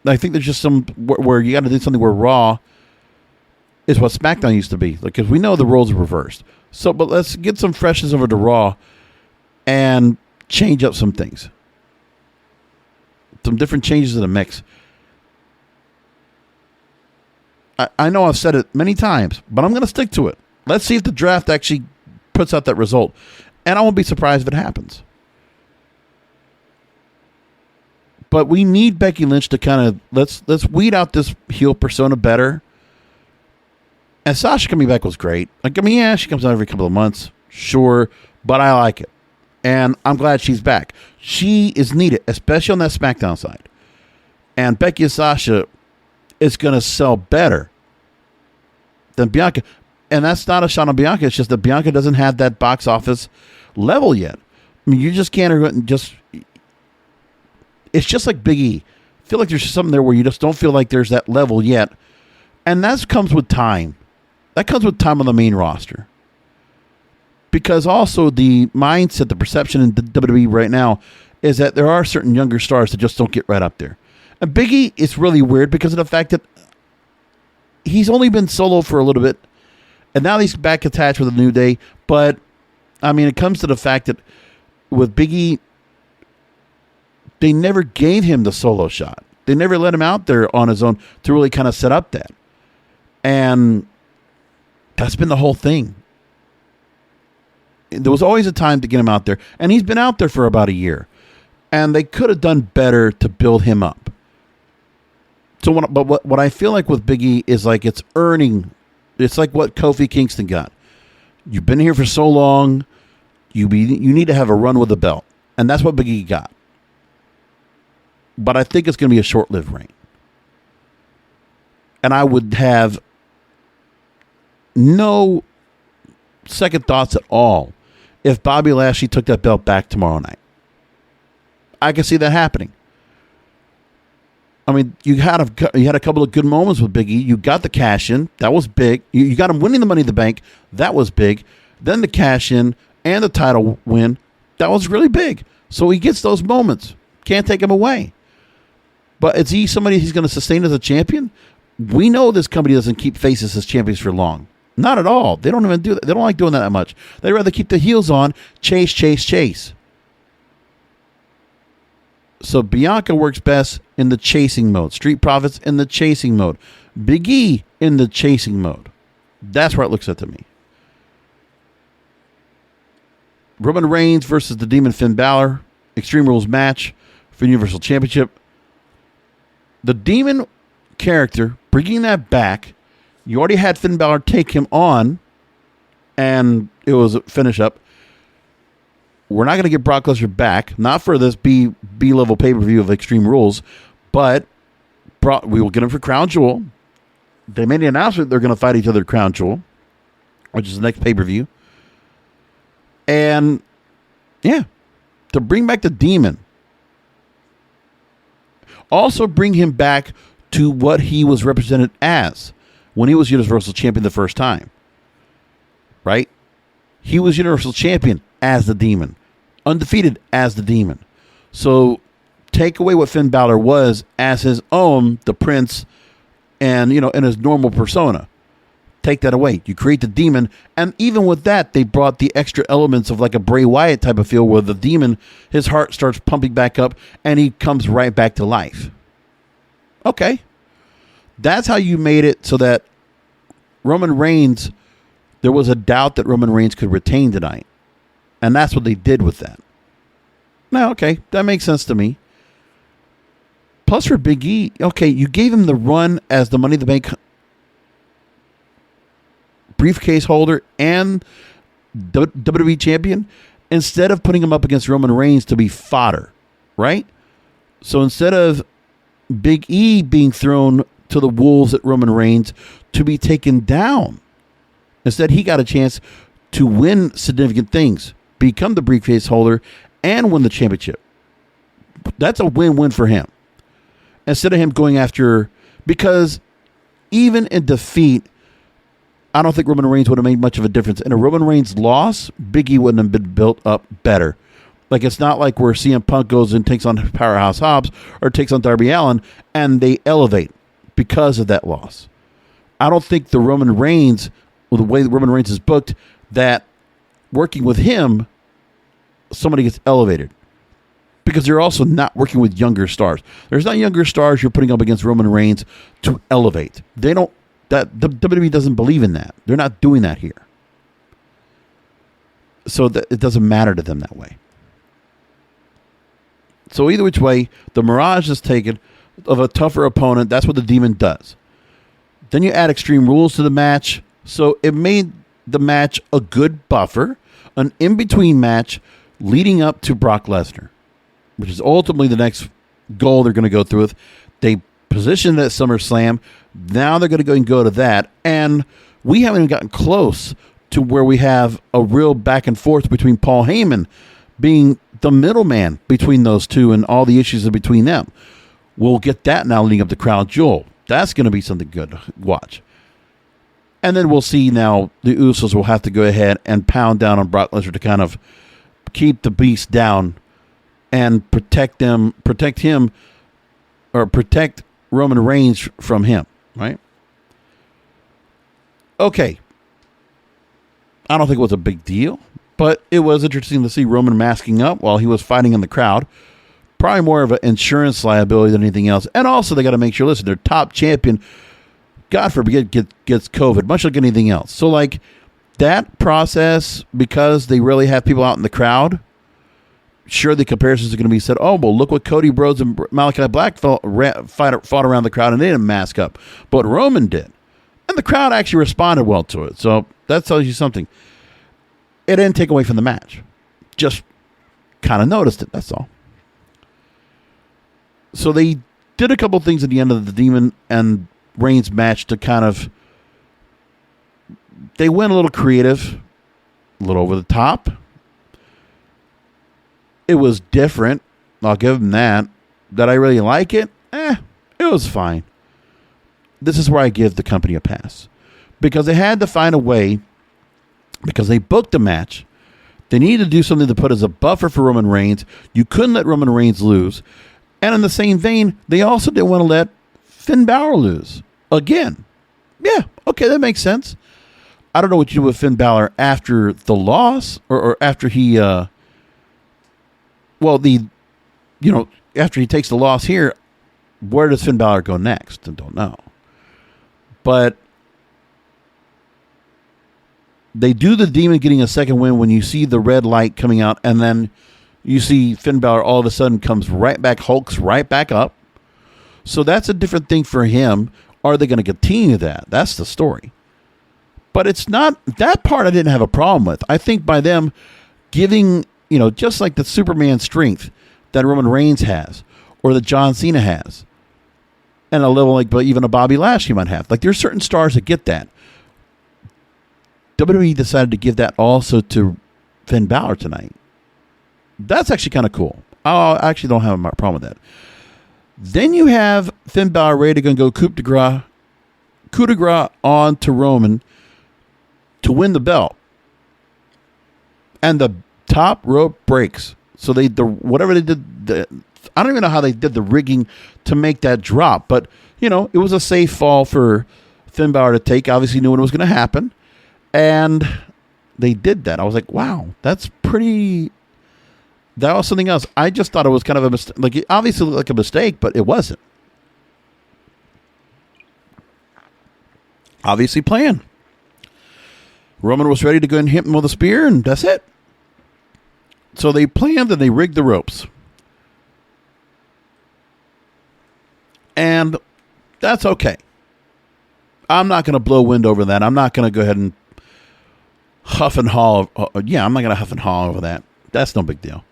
Speaker 2: I think there's just some where you got to do something where Raw is what SmackDown used to be. Because we know the roles are reversed. So, but let's get some freshness over to Raw and change up some things. Some different changes in the mix. I know I've said it many times, but I'm going to stick to it. Let's see if the draft actually puts out that result. And I won't be surprised if it happens. But we need Becky Lynch to kind of, let's weed out this heel persona better. And Sasha coming back was great. She comes out every couple of months. Sure. But I like it. And I'm glad she's back. She is needed, especially on that SmackDown side. And Becky and Sasha, is going to sell better than Bianca. And that's not a shot on Bianca. It's just that Bianca doesn't have that box office level yet. I mean, you just can't just... It's just like Big E. I feel like there's something there where you just don't feel like there's that level yet. And that comes with time. That comes with time on the main roster. Because also the mindset, the perception in WWE right now is that there are certain younger stars that just don't get right up there. And Big E is really weird because of the fact that he's only been solo for a little bit. And now he's back attached with a New Day. But, I mean, it comes to the fact that with Big E, they never gave him the solo shot. They never let him out there on his own to really kind of set up that. And that's been the whole thing. There was always a time to get him out there. And he's been out there for about a year. And they could have done better to build him up. So what I feel like with Big E is like it's earning. It's like what Kofi Kingston got. You've been here for so long. You need to have a run with the belt. And that's what Big E got. But I think it's going to be a short-lived reign. And I would have no second thoughts at all if Bobby Lashley took that belt back tomorrow night. I can see that happening. I mean, you had a couple of good moments with Big E. You got the cash in. That was big. You got him winning the Money in the Bank. That was big. Then the cash in and the title win. That was really big. So he gets those moments. Can't take him away. But is he somebody he's going to sustain as a champion? We know this company doesn't keep faces as champions for long. Not at all. They don't even do that. They don't like doing that much. They'd rather keep the heels on, chase. So Bianca works best in the chasing mode. Street Profits in the chasing mode. Big E in the chasing mode. That's where it looks at to me. Roman Reigns versus the Demon Finn Balor. Extreme Rules match for Universal Championship. The Demon character, bringing that back, you already had Finn Balor take him on, and it was a finish up. We're not going to get Brock Lesnar back, not for this B-level pay-per-view of Extreme Rules, but we will get him for Crown Jewel. They made the announcement they're going to fight each other at Crown Jewel, which is the next pay-per-view. And, yeah, to bring back the Demon. Also bring him back to what he was represented as when he was Universal Champion the first time. Right? He was Universal Champion as the Demon. Undefeated as the Demon. So take away what Finn Balor was as his own, the Prince, and, in his normal persona. Take that away. You create the Demon, and even with that, they brought the extra elements of like a Bray Wyatt type of feel where the Demon, his heart starts pumping back up, and he comes right back to life. Okay. That's how you made it so that Roman Reigns, there was a doubt that Roman Reigns could retain tonight. And that's what they did with that. Now, okay, that makes sense to me. Plus for Big E, okay, you gave him the run as the Money in the Bank briefcase holder and WWE champion instead of putting him up against Roman Reigns to be fodder, right? So instead of Big E being thrown to the wolves at Roman Reigns to be taken down, instead he got a chance to win significant things, become the briefcase holder, and win the championship. That's a win-win for him. Instead of him going after, because even in defeat, I don't think Roman Reigns would have made much of a difference. In a Roman Reigns loss, Big E wouldn't have been built up better. Like, it's not like where CM Punk goes and takes on Powerhouse Hobbs or takes on Darby Allin and they elevate because of that loss. I don't think the Roman Reigns, well, the way that Roman Reigns is booked, that working with him, somebody gets elevated. Because they're also not working with younger stars. There's not younger stars you're putting up against Roman Reigns to elevate. They don't. That the WWE doesn't believe in that. They're not doing that here. So that it doesn't matter to them that way. So either which way, the Mirage is taken of a tougher opponent. That's what the Demon does. Then you add Extreme Rules to the match. So it made the match a good buffer, an in-between match leading up to Brock Lesnar, which is ultimately the next goal they're going to go through with. They positioned at SummerSlam. Now they're going to go and go to that. And we haven't even gotten close to where we have a real back and forth between Paul Heyman being the middleman between those two and all the issues in between them. We'll get that now leading up to Crown Jewel. That's going to be something good to watch. And then we'll see now the Usos will have to go ahead and pound down on Brock Lesnar to kind of keep the beast down and protect him, or protect Roman Reigns from him, right? Okay. I don't think it was a big deal, but it was interesting to see Roman masking up while he was fighting in the crowd. Probably more of an insurance liability than anything else. And also, they got to make sure, listen, their top champion, God forbid, gets COVID, much like anything else. So, like, that process, because they really have people out in the crowd, sure, the comparisons are going to be said, oh, well, look what Cody Rhodes and Malachi Black fought around the crowd, and they didn't mask up. But Roman did. And the crowd actually responded well to it. So that tells you something. It didn't take away from the match. Just kind of noticed it, that's all. So they did a couple things at the end of the Demon and Reigns match to kind of... They went a little creative, a little over the top. It was different. I'll give them that. Did I really like it? It was fine. This is where I give the company a pass. Because they had to find a way, because they booked a match, they needed to do something to put as a buffer for Roman Reigns. You couldn't let Roman Reigns lose. And in the same vein, they also didn't want to let Finn Balor lose. Again. Yeah, okay, that makes sense. I don't know what you do with Finn Balor after the loss, or after he... after he takes the loss here, where does Finn Balor go next? I don't know. But they do the Demon getting a second win when you see the red light coming out, and then you see Finn Balor all of a sudden comes right back, hulks right back up. So that's a different thing for him. Are they going to continue that? That's the story. But it's not, that part I didn't have a problem with. I think by them giving, just like the Superman strength that Roman Reigns has, or that John Cena has, and a level like even a Bobby Lashley might have. Like, there's certain stars that get that. WWE decided to give that also to Finn Balor tonight. That's actually kind of cool. I actually don't have a problem with that. Then you have Finn Balor ready to go coup de grace on to Roman to win the belt. And the top rope breaks. So whatever they did, I don't even know how they did the rigging to make that drop. But, it was a safe fall for Finn Balor to take. Obviously knew when it was going to happen. And they did that. I was like, wow, that's pretty... That was something else. I just thought it was kind of a mistake. Like, it obviously looked like a mistake, but it wasn't. Obviously planned. Roman was ready to go and hit him with a spear, and that's it. So they planned and they rigged the ropes. And that's okay. I'm not going to blow wind over that. I'm not going to go ahead and huff and haw. I'm not going to huff and haw over that. That's no big deal.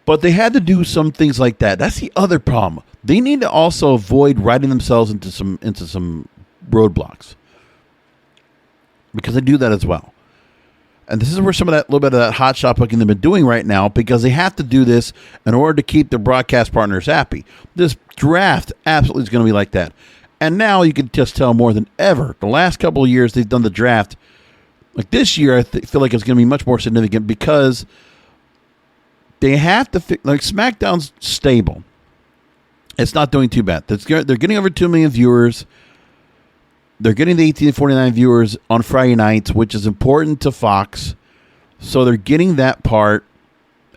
Speaker 2: But they had to do some things like that. That's the other problem. They need to also avoid writing themselves into some roadblocks, because they do that as well. And this is where some of that little bit of that hot shot booking they've been doing right now, because they have to do this in order to keep their broadcast partners happy. This draft absolutely is going to be like that. And now you can just tell more than ever. The last couple of years they've done the draft. Like this year, I feel like it's going to be much more significant, because they have to like SmackDown's stable. It's not doing too bad. They're getting over 2 million viewers. They're getting the 18 to 49 viewers on Friday nights, which is important to Fox. So they're getting that part.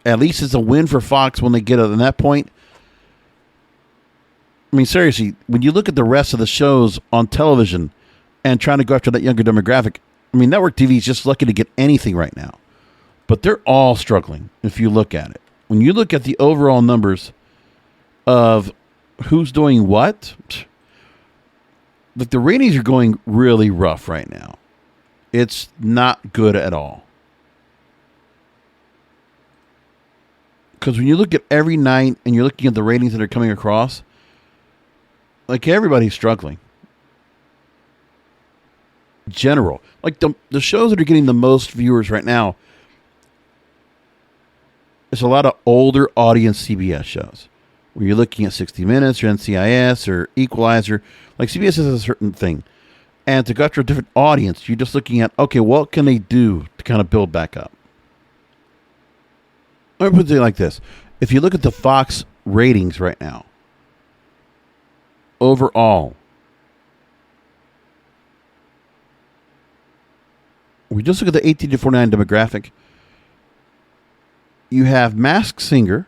Speaker 2: At least it's a win for Fox when they get it at that point. I mean, seriously, when you look at the rest of the shows on television and trying to go after that younger demographic, I mean, network TV is just lucky to get anything right now. But they're all struggling if you look at it. When you look at the overall numbers of who's doing what, like the ratings are going really rough right now. It's not good at all. Because when you look at every night and you're looking at the ratings that are coming across, like everybody's struggling. General, like the shows that are getting the most viewers right now, it's a lot of older audience CBS shows. When you're looking at 60 Minutes or NCIS or Equalizer, like CBS is a certain thing. And to go after a different audience, you're just looking at, okay, what can they do to kind of build back up? Let me put it like this. If you look at the Fox ratings right now, overall, we just look at the 18 to 49 demographic. You have Masked Singer,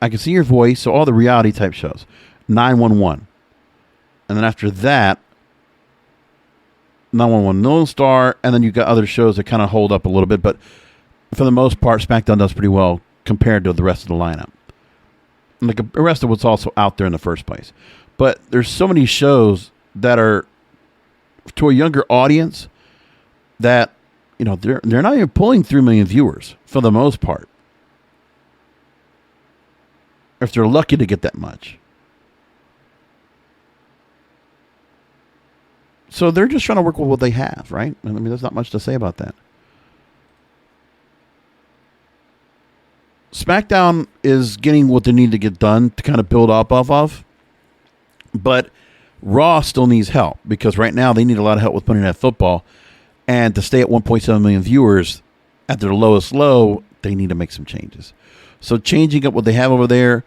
Speaker 2: I Can See Your Voice, so all the reality type shows, 911. And then after that, 911 Lone Star, and then you've got other shows that kind of hold up a little bit, but for the most part, SmackDown does pretty well compared to the rest of the lineup. And the rest of what's also out there in the first place. But there's so many shows that are to a younger audience that, you know, they're not even pulling 3 million viewers for the most part. If they're lucky to get that much. So they're just trying to work with what they have, right? I mean, there's not much to say about that. SmackDown is getting what they need to get done to kind of build up off of. But Raw still needs help because right now they need a lot of help with Monday Night Football. And to stay at 1.7 million viewers at their lowest low, they need to make some changes. So changing up what they have over there.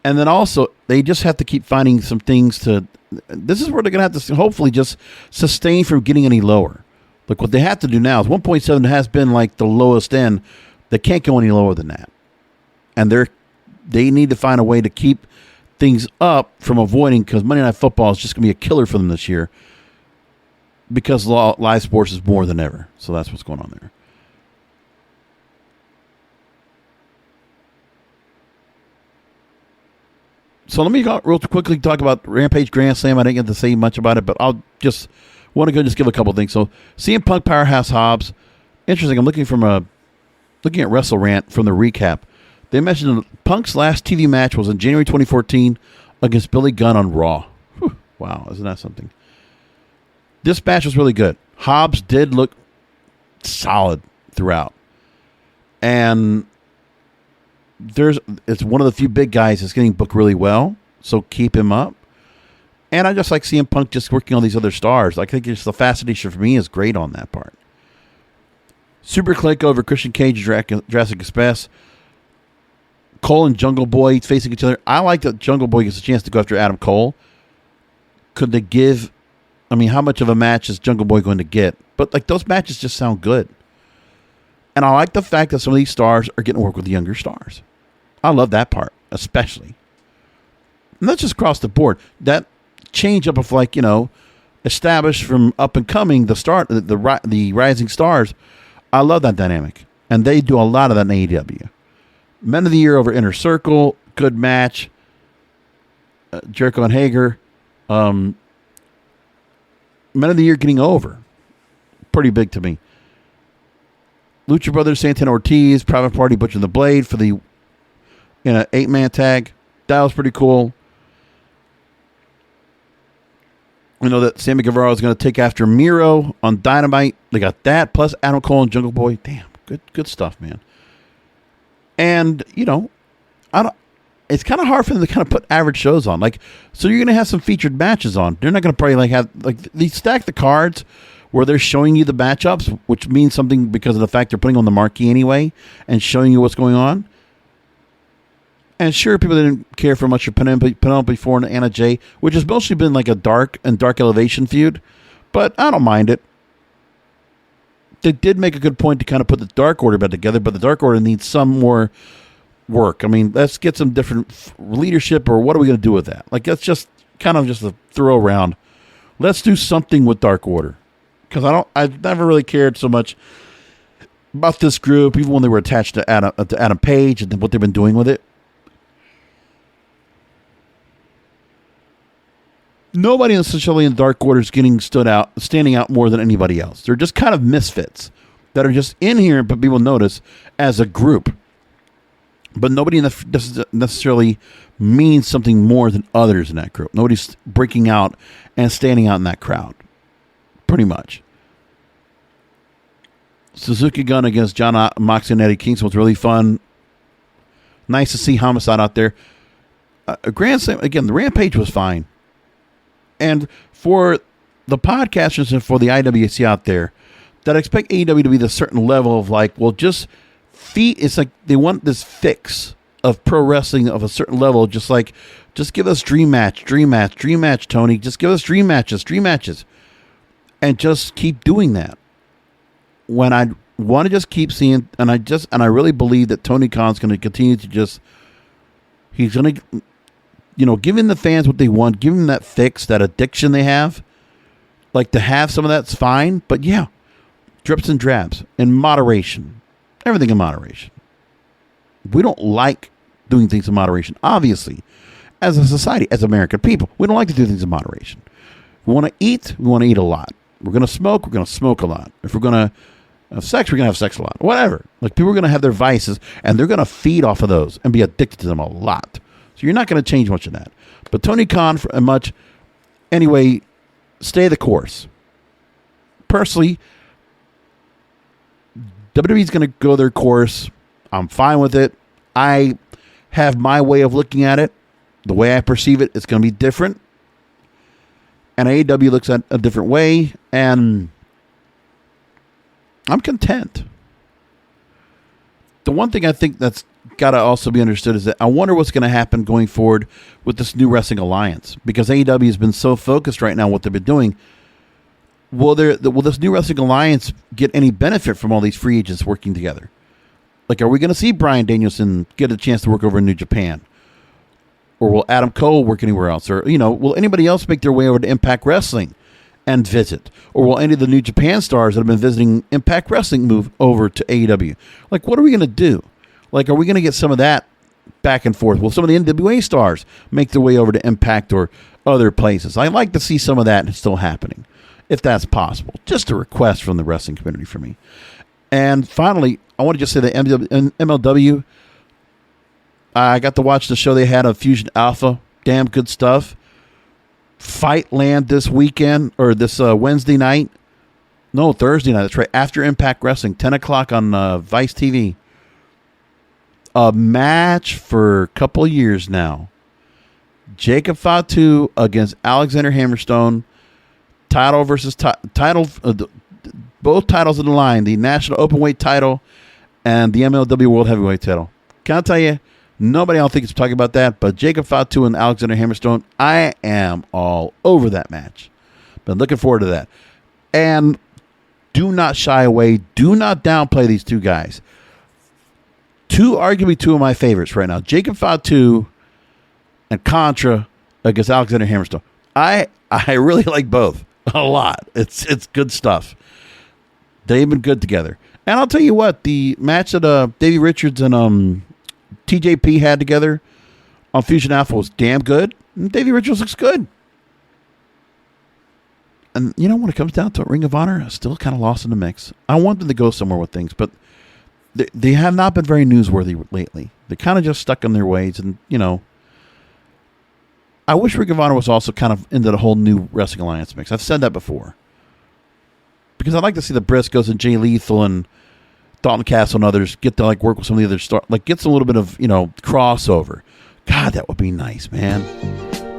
Speaker 2: And then also, they just have to keep finding some things to... This is where they're going to have to hopefully just sustain from getting any lower. Look, what they have to do now is 1.7 has been like the lowest end. They can't go any lower than that. And they need to find a way to keep things up from avoiding, because Monday Night Football is just going to be a killer for them this year. Because live sports is more than ever. So that's what's going on there. So let me real quickly talk about Rampage Grand Slam. I didn't get to say much about it, but I'll just want to go just give a couple things. So CM Punk Powerhouse Hobbs. Interesting. I'm looking at Wrestle Rant from the recap. They mentioned Punk's last TV match was in January 2014 against Billy Gunn on Raw. Whew, wow, isn't that something? This match was really good. Hobbs did look solid throughout. And it's one of the few big guys that's getting booked really well, so keep him up. And I just like CM Punk just working on these other stars. I think just the fascination for me is great on that part. Super Click over Christian Cage and Jurassic Express. Cole and Jungle Boy facing each other. I like that Jungle Boy gets a chance to go after Adam Cole. Could they give... I mean, how much of a match is Jungle Boy going to get? But like those matches just sound good. And I like the fact that some of these stars are getting to work with the younger stars. I love that part, especially. And that's just across the board. That change up of like, you know, established from up and coming, the rising stars. I love that dynamic. And they do a lot of that in AEW. Men of the Year over Inner Circle. Good match. Jericho and Hager. Men of the Year getting over. Pretty big to me. Lucha Brothers, Santana Ortiz, Private Party, Butcher and the Blade for the 8-man tag. That was pretty cool. We know that Sammy Guevara is going to take after Miro on Dynamite. They got that, plus Adam Cole and Jungle Boy. Damn, good stuff, man. And, you know, it's kind of hard for them to kind of put average shows on. Like, so you're going to have some featured matches on. They're not going to probably they stack the cards where they're showing you the matchups, which means something because of the fact they're putting on the marquee anyway and showing you what's going on. And sure, people didn't care for much of Penelope Ford and Anna Jay, which has mostly been like a dark elevation feud, but I don't mind it. They did make a good point to kind of put the Dark Order back together, but the Dark Order needs some more work. I mean, let's get some different leadership, or what are we going to do with that? Like, that's just kind of just a throw around. Let's do something with Dark Order. Because I've never really cared so much about this group, even when they were attached to Adam Page and what they've been doing with it. Nobody necessarily in the Dark Order is standing out more than anybody else. They're just kind of misfits that are just in here, but people notice as a group. But nobody doesn't necessarily means something more than others in that group. Nobody's breaking out and standing out in that crowd, pretty much. Suzuki Gun against John Moxley and Eddie Kingston was really fun. Nice to see Homicide out there. Grand Slam, again, the Rampage was fine. And for the podcasters and for the IWC out there that expect AEW to be this certain level of like, well, just it's like they want this fix of pro wrestling of a certain level, just give us dream match, Tony. Just give us dream matches. And just keep doing that. When I want to just keep seeing, and I really believe that Tony Khan's going to continue to he's going to, giving the fans what they want, give them that fix, that addiction they have. Like, to have some of that's fine, but yeah, drips and drabs in moderation. Everything in moderation. We don't like doing things in moderation, obviously. As a society, as American people, we don't like to do things in moderation. We want to eat a lot. We're going to smoke a lot. If we're going to have sex, we're going to have sex a lot. Whatever. Like, people are going to have their vices, and they're going to feed off of those and be addicted to them a lot. So you're not going to change much of that. But Tony Khan, anyway, stay the course. Personally, WWE's going to go their course. I'm fine with it. I have my way of looking at it. The way I perceive it, it's going to be different. And AEW looks at a different way. And I'm content. The one thing I think that's got to also be understood is that I wonder what's going to happen going forward with this new wrestling alliance. Because AEW has been so focused right now on what they've been doing. Will this new wrestling alliance get any benefit from all these free agents working together? Like, are we going to see Bryan Danielson get a chance to work over in New Japan? Or will Adam Cole work anywhere else? Or, will anybody else make their way over to Impact Wrestling and visit? Or will any of the New Japan stars that have been visiting Impact Wrestling move over to AEW? Like, what are we going to do? Like, are we going to get some of that back and forth? Will some of the NWA stars make their way over to Impact or other places? I'd like to see some of that still happening, if that's possible. Just a request from the wrestling community for me. And finally, I want to just say that MLW, I got to watch the show they had of Fusion Alpha. Damn good stuff. Fightland this weekend, or this Wednesday night. No, Thursday night. That's right. After Impact Wrestling, 10 o'clock on Vice TV. A match for a couple of years now. Jacob Fatu against Alexander Hammerstone. Title versus title. Both titles in the line. The National Openweight title and the MLW World Heavyweight title. Can I tell you, nobody I don't think is talking about that, but Jacob Fatu and Alexander Hammerstone, I am all over that match. Been looking forward to that. And do not shy away. Do not downplay these two guys. Arguably two of my favorites right now. Jacob Fatu and Contra against Alexander Hammerstone. I really like both a lot. It's good stuff. They've been good together. And I'll tell you what, the match that Davey Richards and TJP had together on Fusion Alpha was damn good. And Davey Richards looks good. And, when it comes down to it, Ring of Honor is still kind of lost in the mix. I want them to go somewhere with things, but they have not been very newsworthy lately. They're kind of just stuck in their ways. And, I wish Ring of Honor was also kind of into the whole new Wrestling Alliance mix. I've said that before. Because I'd like to see the Briscoes and Jay Lethal and Dalton Castle and others get to work with some of the other stars. Like, get some little bit of, crossover. God, that would be nice, man.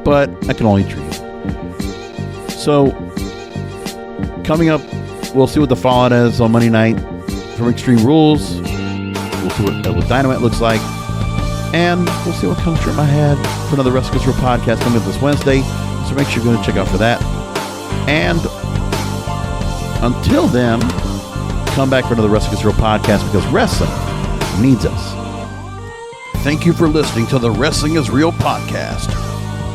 Speaker 2: But I can only dream. So, coming up, we'll see what the fallout is on Monday night from Extreme Rules. We'll see what Dynamite looks like. And we'll see what comes through my head for another Wrestling Real podcast coming up this Wednesday. So make sure you're going to check out for that. And until then, come back for another Wrestling Real podcast, because wrestling needs us.
Speaker 1: Thank you for listening to the Wrestling is Real podcast.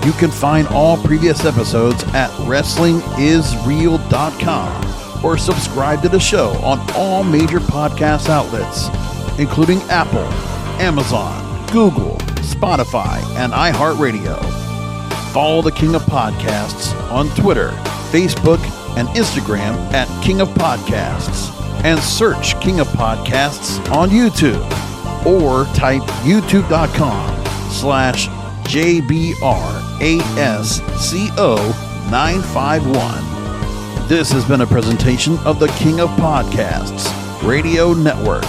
Speaker 1: You can find all previous episodes at WrestlingIsReal.com or subscribe to the show on all major podcast outlets, including Apple, Amazon, Google, Spotify, and iHeartRadio. Follow the King of Podcasts on Twitter, Facebook, and Instagram at King of Podcasts, and search King of Podcasts on YouTube.
Speaker 2: or type youtube.com/JBRASCO951. This has been a presentation of the King of Podcasts Radio Network.